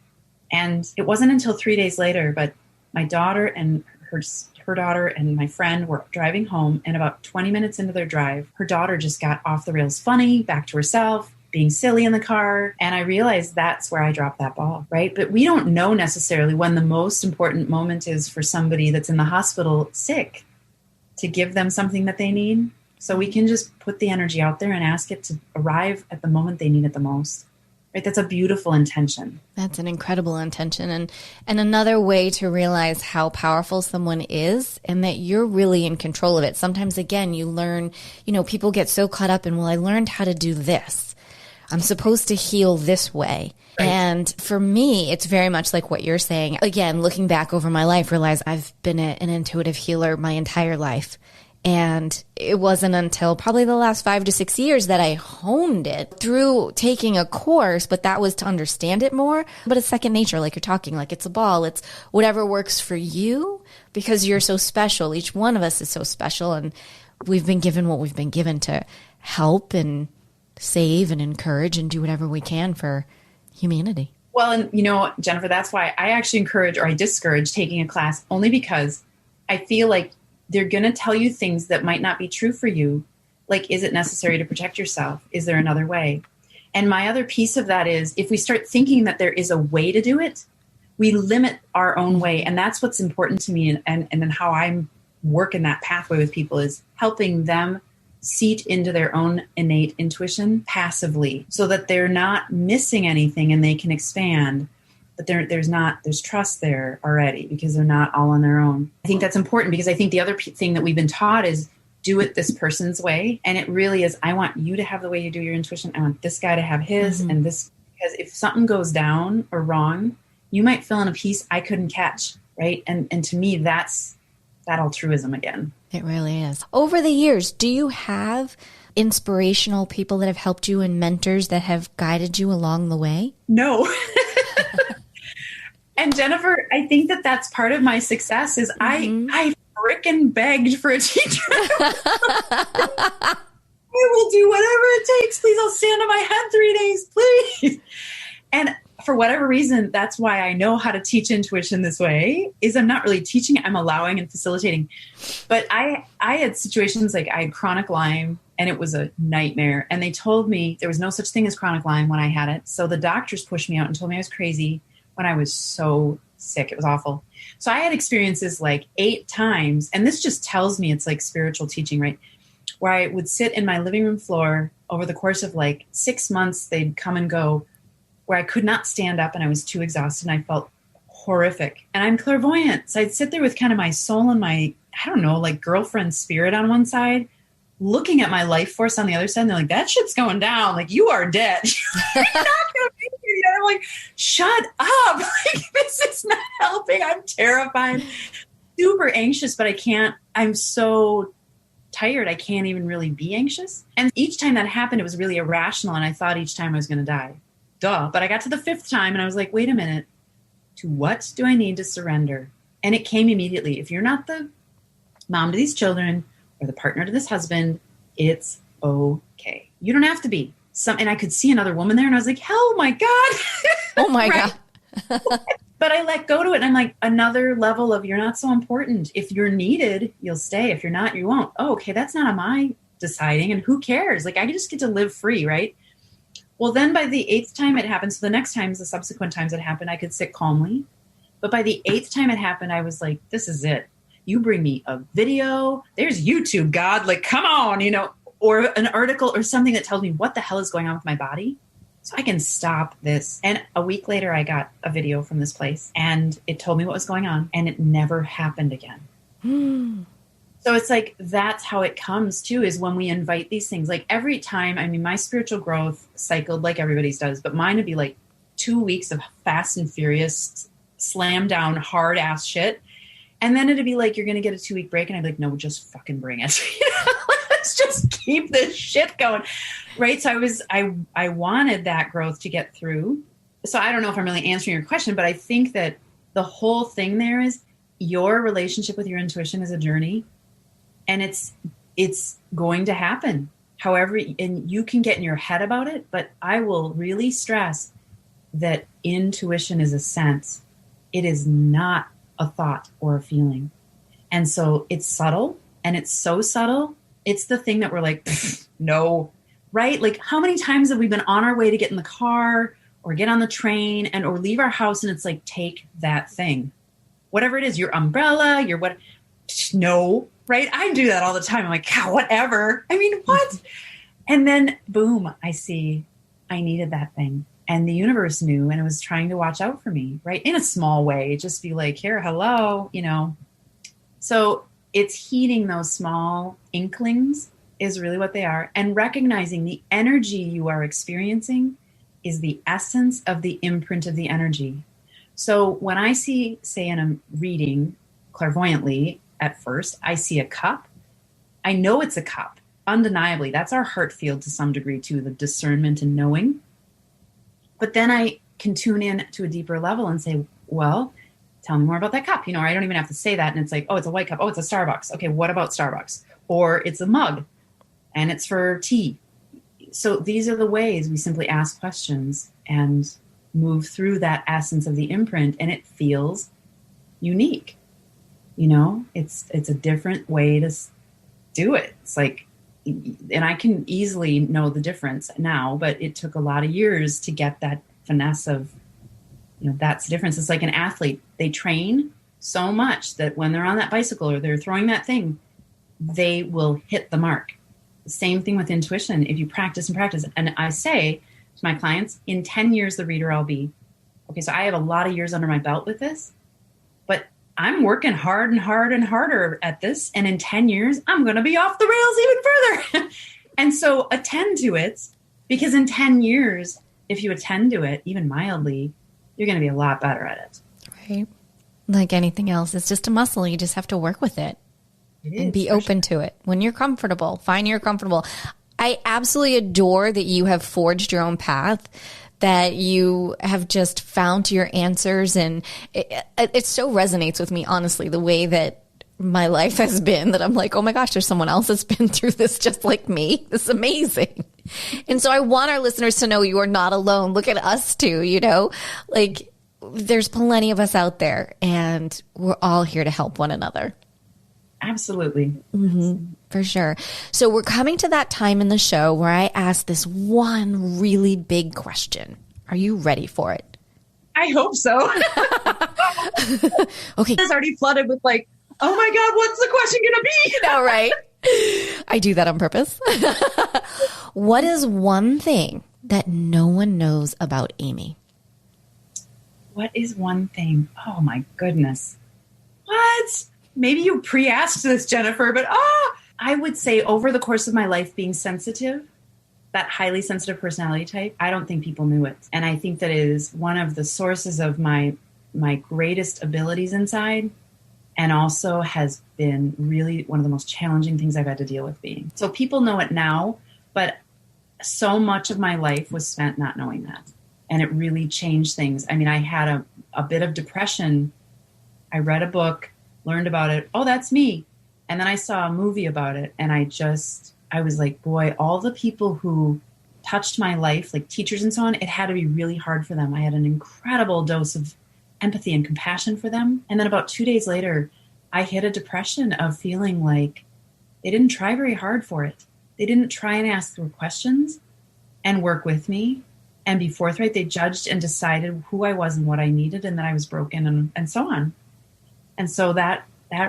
And it wasn't until 3 days later, but my daughter and her daughter and my friend were driving home. And about 20 minutes into their drive, her daughter just got off the rails funny, back to herself. being silly in the car. And I realized that's where I dropped that ball, right? But we don't know necessarily when the most important moment is for somebody that's in the hospital sick to give them something that they need. So we can just put the energy out there and ask it to arrive at the moment they need it the most. Right? That's a beautiful intention. That's an incredible intention. And another way to realize how powerful someone is and that you're really in control of it. Sometimes, again, you learn, people get so caught up in, well, I learned how to do this. I'm supposed to heal this way. Right. And for me, it's very much like what you're saying. Again, looking back over my life, realize I've been an intuitive healer my entire life. And it wasn't until probably the last 5 to 6 years that I honed it through taking a course, but that was to understand it more. But it's second nature, like you're talking, like it's a ball. It's whatever works for you because you're so special. Each one of us is so special. And we've been given what we've been given to help and save and encourage and do whatever we can for humanity. Well, and Jennifer, that's why I actually encourage or I discourage taking a class only because I feel like they're going to tell you things that might not be true for you. Like, is it necessary to protect yourself? Is there another way? And my other piece of that is if we start thinking that there is a way to do it, we limit our own way. And that's what's important to me. And then how I work in that pathway with people is helping them seat into their own innate intuition passively so that they're not missing anything and they can expand. But there's trust there already because they're not all on their own. I think that's important because I think the other thing that we've been taught is do it this person's way. And it really is, I want you to have the way you do your intuition. I want this guy to have his and this, because if something goes down or wrong, you might fill in a piece I couldn't catch, right? And to me, that's that altruism again. It really is. Over the years, do you have inspirational people that have helped you and mentors that have guided you along the way? No. And Jennifer, I think that that's part of my success is I frickin' begged for a teacher. I will do whatever it takes. Please, I'll stand on my head 3 days, please. And for whatever reason, that's why I know how to teach intuition this way, is I'm not really teaching, I'm allowing and facilitating. But I had situations like I had chronic Lyme and it was a nightmare. And they told me there was no such thing as chronic Lyme when I had it. So the doctors pushed me out and told me I was crazy when I was so sick. It was awful. So I had experiences like 8 times, and this just tells me it's like spiritual teaching, right? Where I would sit in my living room floor over the course of like 6 months, they'd come and go, where I could not stand up and I was too exhausted and I felt horrific. And I'm clairvoyant. So I'd sit there with kind of my soul and my, I don't know, like girlfriend spirit on one side, looking at my life force on the other side. And they're like, that shit's going down. Like, you are dead. You're not going to make it. And I'm like, shut up. Like, this is not helping. I'm terrified, super anxious, but I can't, I'm so tired. I can't even really be anxious. And each time that happened, it was really irrational. And I thought each time I was going to die. Duh. But I got to the 5th time and I was like, wait a minute. To what do I need to surrender? And it came immediately. If you're not the mom to these children or the partner to this husband, it's okay. You don't have to be. And I could see another woman there and I was like, oh my God. Oh my God. But I let go to it. And I'm like, another level of you're not so important. If you're needed, you'll stay. If you're not, you won't. Oh, okay. That's not on my deciding. And who cares? Like, I just get to live free, right? Well, then by the 8th time it happened, so the next times, the subsequent times it happened, I could sit calmly. But by the 8th time it happened, I was like, this is it. You bring me a video. There's YouTube, God. Like, come on, or an article or something that tells me what the hell is going on with my body so I can stop this. And a week later, I got a video from this place and it told me what was going on and it never happened again. So it's like, that's how it comes too, is when we invite these things. Like every time, I mean, my spiritual growth cycled like everybody's does, but mine would be like 2 weeks of fast and furious, slam down, hard ass shit. And then it'd be like, you're going to get a 2-week break. And I'd be like, no, just fucking bring it. Let's just keep this shit going. Right. So I wanted that growth to get through. So I don't know if I'm really answering your question, but I think that the whole thing there is your relationship with your intuition is a journey. And it's going to happen. However, and you can get in your head about it, but I will really stress that intuition is a sense. It is not a thought or a feeling. And so it's subtle, and it's so subtle. It's the thing that we're like, no, right? Like how many times have we been on our way to get in the car or get on the train or leave our house and it's like, take that thing, whatever it is, your umbrella, your what, no, right? I do that all the time. I'm like, God, whatever. I mean, what? And then boom, I see I needed that thing. And the universe knew and it was trying to watch out for me, right? In a small way, just be like, here, hello, So it's heeding those small inklings is really what they are. And recognizing the energy you are experiencing is the essence of the imprint of the energy. So when I see, say in a reading clairvoyantly at first, I see a cup. I know it's a cup, undeniably. That's our heart field to some degree too, the discernment and knowing. But then I can tune in to a deeper level and say, well, tell me more about that cup. Or I don't even have to say that. And it's like, oh, it's a white cup. Oh, it's a Starbucks. Okay, what about Starbucks? Or it's a mug and it's for tea. So these are the ways we simply ask questions and move through that essence of the imprint, and it feels unique. It's a different way to do it. It's like, and I can easily know the difference now, but it took a lot of years to get that finesse of, that's the difference. It's like an athlete. They train so much that when they're on that bicycle or they're throwing that thing, they will hit the mark. The same thing with intuition. If you practice and practice, and I say to my clients, in 10 years, the reader I'll be. Okay, so I have a lot of years under my belt with this, but I'm working hard and hard and harder at this. And in 10 years, I'm going to be off the rails even further. And so attend to it, because in 10 years, if you attend to it, even mildly, you're going to be a lot better at it. Right. Like anything else, it's just a muscle. You just have to work with it and be open to it. When you're comfortable, find you're comfortable. I absolutely adore that you have forged your own path, that you have just found your answers. And it so resonates with me, honestly, the way that my life has been, that I'm like, oh my gosh, there's someone else that's been through this just like me. This is amazing. And so I want our listeners to know you are not alone. Look at us too, like there's plenty of us out there and we're all here to help one another. Absolutely. Mm-hmm, for sure. So we're coming to that time in the show where I ask this one really big question. Are you ready for it? I hope so. Okay. It's already flooded with like, oh my God, what's the question going to be? All right. I do that on purpose. What is one thing that no one knows about Amy? What is one thing? Oh my goodness. What? Maybe you pre-asked this, Jennifer, but I would say over the course of my life being sensitive, that highly sensitive personality type, I don't think people knew it. And I think that is one of the sources of my greatest abilities inside, and also has been really one of the most challenging things I've had to deal with being. So people know it now, but so much of my life was spent not knowing that. And it really changed things. I mean, I had a bit of depression. I read a book, learned about it. Oh, that's me. And then I saw a movie about it. And I was like, boy, all the people who touched my life, like teachers and so on, it had to be really hard for them. I had an incredible dose of empathy and compassion for them. And then about 2 days later, I hit a depression of feeling like they didn't try very hard for it. They didn't try and ask the questions and work with me and be forthright. They judged and decided who I was and what I needed and that I was broken and so on. And so that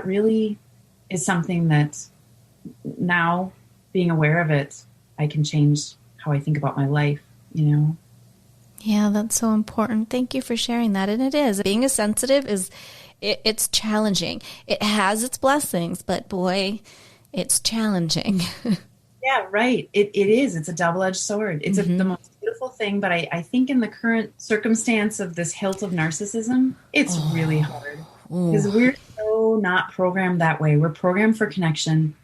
really is something that now, being aware of it, I can change how I think about my life, Yeah, that's so important. Thank you for sharing that. And it is. Being a sensitive it's challenging. It has its blessings, but boy, it's challenging. Yeah, right. It is. It's a double-edged sword. It's the most beautiful thing, but I think in the current circumstance of this hilt of narcissism, it's really hard. Because we're so not programmed that way. We're programmed for connection.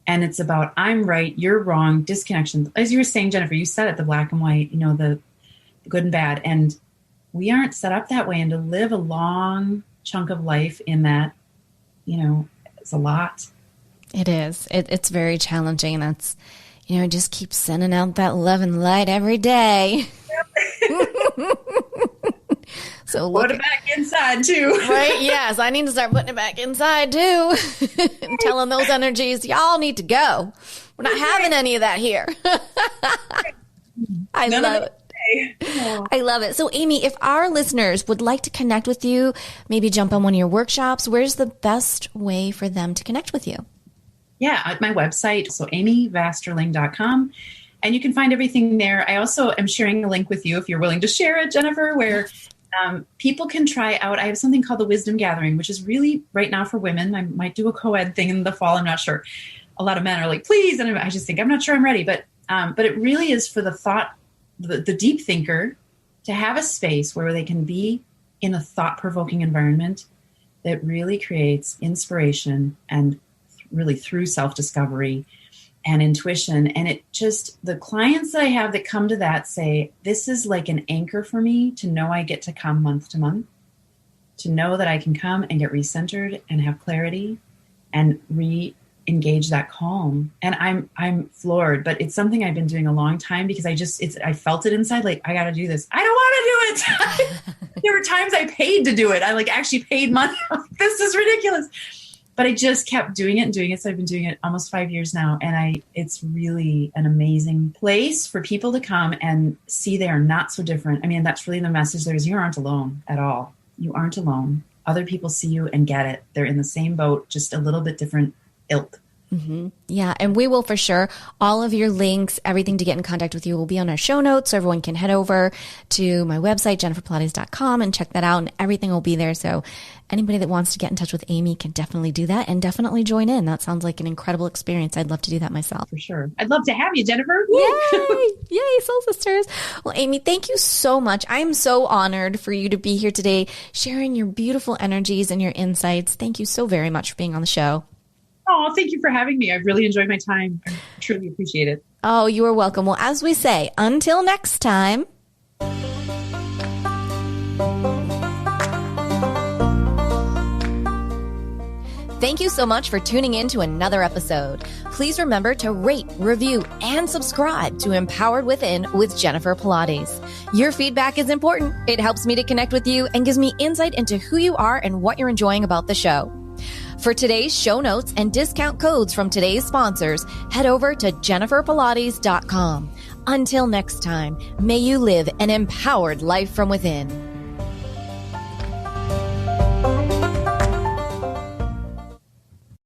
And it's about, I'm right, you're wrong, disconnection. As you were saying, Jennifer, you said it, the black and white, the good and bad. And we aren't set up that way. And to live a long chunk of life in that, it's a lot. It is. It's very challenging. That's, just keep sending out that love and light every day. So put it back inside too. Right? Yes, I need to start putting it back inside too. And telling those energies, y'all need to go. We're not having any of that here. I love it. I love it. So Amy, if our listeners would like to connect with you, maybe jump on one of your workshops, where's the best way for them to connect with you? Yeah, at my website, so amyvasterling.com. And you can find everything there. I also am sharing a link with you if you're willing to share it, Jennifer, where people can try out. I have something called the Wisdom Gathering, which is really right now for women. I might do a co-ed thing in the fall. I'm not sure. A lot of men are like, please. And I just think, I'm not sure I'm ready. But it really is for the deep thinker to have a space where they can be in a thought-provoking environment that really creates inspiration and really through self-discovery and intuition. And the clients that I have that come to that say, this is like an anchor for me to know I get to come month to month, to know that I can come and get recentered and have clarity and re-engage that calm. And I'm floored, but it's something I've been doing a long time because I felt it inside. Like, I got to do this. I don't want to do it. There were times I paid to do it. I actually paid money. This is ridiculous. But I just kept doing it and doing it. So I've been doing it almost 5 years now. And it's really an amazing place for people to come and see they are not so different. I mean, that's really the message there is, you aren't alone at all. You aren't alone. Other people see you and get it. They're in the same boat, just a little bit different ilk. Mm-hmm. Yeah. And we will for sure. All of your links, everything to get in contact with you will be on our show notes. So everyone can head over to my website, jenniferpilates.com, and check that out. And everything will be there. So anybody that wants to get in touch with Amy can definitely do that and definitely join in. That sounds like an incredible experience. I'd love to do that myself. For sure. I'd love to have you, Jennifer. Yay! Yay, Soul Sisters. Well, Amy, thank you so much. I'm so honored for you to be here today, sharing your beautiful energies and your insights. Thank you so very much for being on the show. Oh, thank you for having me. I've really enjoyed my time. I truly appreciate it. Oh, you are welcome. Well, as we say, until next time. Thank you so much for tuning in to another episode. Please remember to rate, review, and subscribe to Empowered Within with Jennifer Pilates. Your feedback is important. It helps me to connect with you and gives me insight into who you are and what you're enjoying about the show. For today's show notes and discount codes from today's sponsors, head over to jenniferpilates.com. Until next time, may you live an empowered life from within.